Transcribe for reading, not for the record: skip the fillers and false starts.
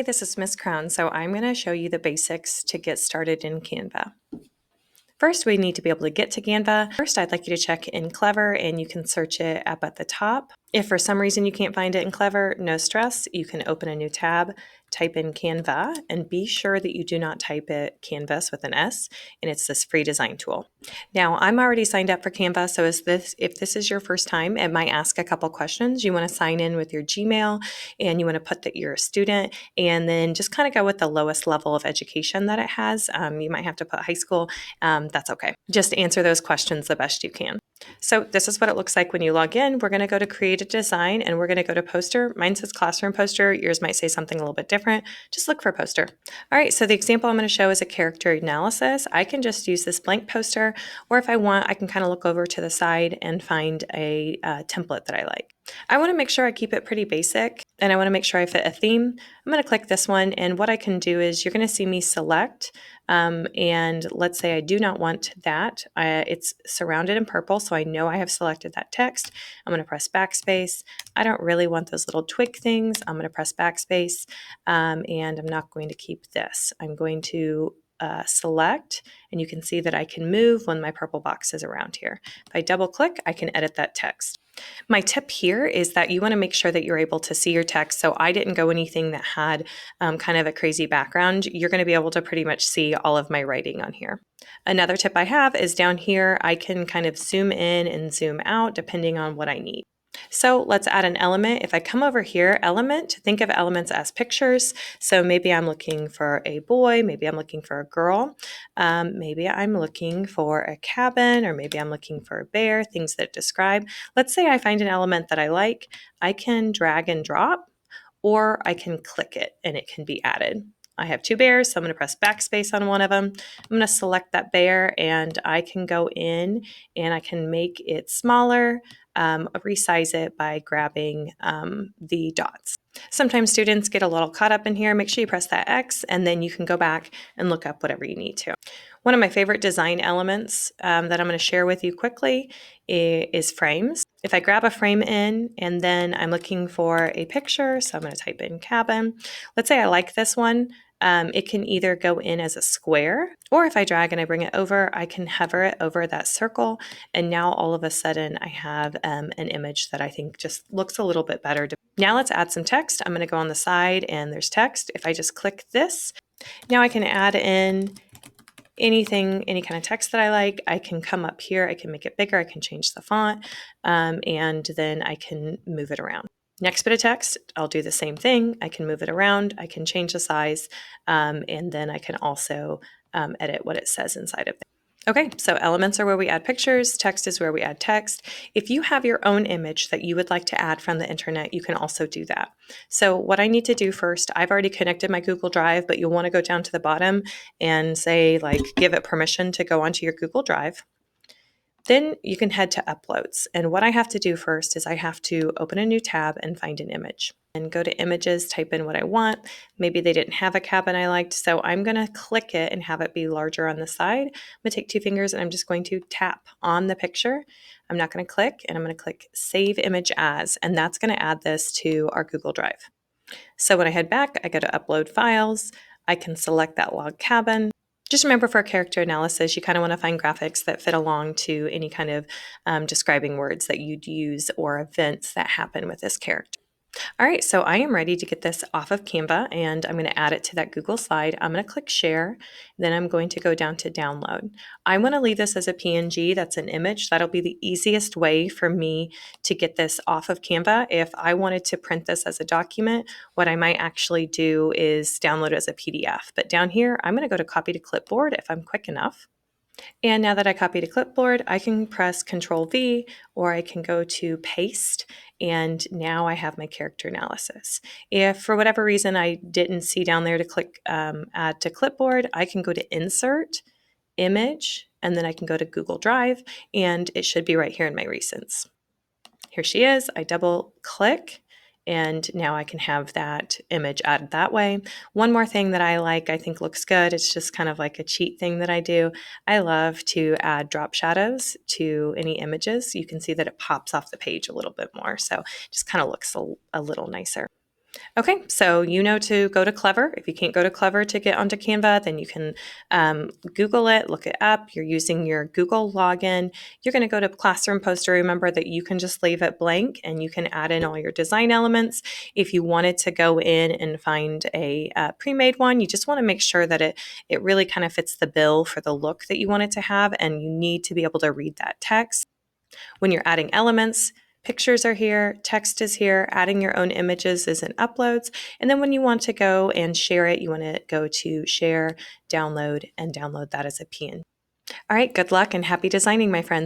Hey, this is Miss Crown, so I'm going to show you the basics to get started in Canva. First, we need to be able to get to Canva. First, I'd like you to check in Clever, and you can search it up at the top. If for some reason you can't find it in Clever, no stress. You can open a new tab, type in Canva, and be sure that you do not type it Canvas with an S, and it's this free design tool. Now, I'm already signed up for Canva, so if this is your first time, it might ask a couple questions. You want to sign in with your Gmail, and you want to put that you're a student, and then just kind of go with the lowest level of education that it has. You might have to put high school. That's okay. Just answer those questions the best you can. So this is what it looks like when you log in. We're going to go to create a design, and we're going to go to poster. Mine says classroom poster. Yours might say something a little bit different. Just look for poster. All right, so the example I'm going to show is a character analysis. I can just use this blank poster, or if I want, I can kind of look over to the side and find a template that I like. I want to make sure I keep it pretty basic, and I want to make sure I fit a theme. I'm going to click this one, and what I can do is you're going to see me select, and let's say I do not want that. It's surrounded in purple, so I know I have selected that text. I'm going to press backspace. I don't really want those little twig things. I'm going to press backspace, and I'm not going to keep this. I'm going to select, and you can see that I can move when my purple box is around here. If I double click, I can edit that text. My tip here is that you want to make sure that you're able to see your text. So I didn't go anything that had kind of a crazy background. You're going to be able to pretty much see all of my writing on here. Another tip I have is down here, I can kind of zoom in and zoom out depending on what I need. So let's add an element. If I come over here, element, think of elements as pictures. So maybe I'm looking for a boy, maybe I'm looking for a girl, maybe I'm looking for a cabin, or maybe I'm looking for a bear, things that describe. Let's say I find an element that I like. I can drag and drop, or I can click it and it can be added. I have two bears, so I'm going to press backspace on one of them. I'm going to select that bear, and I can go in and I can make it smaller, resize it by grabbing the dots. Sometimes students get a little caught up in here. Make sure you press that X, and then you can go back and look up whatever you need to. One of my favorite design elements that I'm going to share with you quickly is frames. If I grab a frame in, and then I'm looking for a picture, so I'm going to type in cabin. Let's say I like this one. It can either go in as a square, or if I drag and I bring it over, I can hover it over that circle, and now all of a sudden I have an image that I think just looks a little bit better. Now let's add some text. I'm going to go on the side, and there's text. If I just click this, now I can add in anything, any kind of text that I like. I can come up here, I can make it bigger, I can change the font, and then I can move it around. Next bit of text, I'll do the same thing. I can move it around, I can change the size, and then I can also edit what it says inside of it. Okay, so elements are where we add pictures, text is where we add text. If you have your own image that you would like to add from the internet, you can also do that. So what I need to do first, I've already connected my Google Drive, but you'll want to go down to the bottom and say, like, give it permission to go onto your Google Drive. Then you can head to uploads. And what I have to do first is I have to open a new tab and find an image. And go to images, type in what I want. Maybe they didn't have a cabin I liked, so I'm going to click it and have it be larger on the side. I'm going to take two fingers and I'm just going to tap on the picture. I'm not going to click, and I'm going to click Save Image As, and that's going to add this to our Google Drive. So when I head back, I go to Upload Files. I can select that log cabin. Just remember, for character analysis, you kind of want to find graphics that fit along to any kind of describing words that you'd use or events that happen with this character. All right, so I am ready to get this off of Canva, and I'm going to add it to that Google slide. I'm going to click share, then I'm going to go down to download. I want to leave this as a PNG, that's an image. That'll be the easiest way for me to get this off of Canva. If I wanted to print this as a document, what I might actually do is download it as a PDF. But down here, I'm going to go to copy to clipboard if I'm quick enough. And now that I copied a clipboard, I can press Control V, or I can go to paste, and now I have my character analysis. If for whatever reason I didn't see down there to click add to clipboard, I can go to Insert, Image, and then I can go to Google Drive, and it should be right here in my recents. Here she is. I double click, and now I can have that image added that way. One more thing that I think looks good, it's just kind of like a cheat thing that I do. I love to add drop shadows to any images. You can see that it pops off the page a little bit more, so it just kind of looks a little nicer. Okay, so you know to go to Clever. If you can't go to Clever to get onto Canva, then you can Google it, look it up. You're using your Google login. You're going to go to Classroom Poster. Remember that you can just leave it blank and you can add in all your design elements. If you wanted to go in and find a pre-made one, you just want to make sure that it really kind of fits the bill for the look that you want it to have, and you need to be able to read that text. When you're adding elements, pictures are here, text is here, adding your own images is in uploads. And then when you want to go and share it, you want to go to share, download, and download that as a PNG. All right, good luck and happy designing, my friends.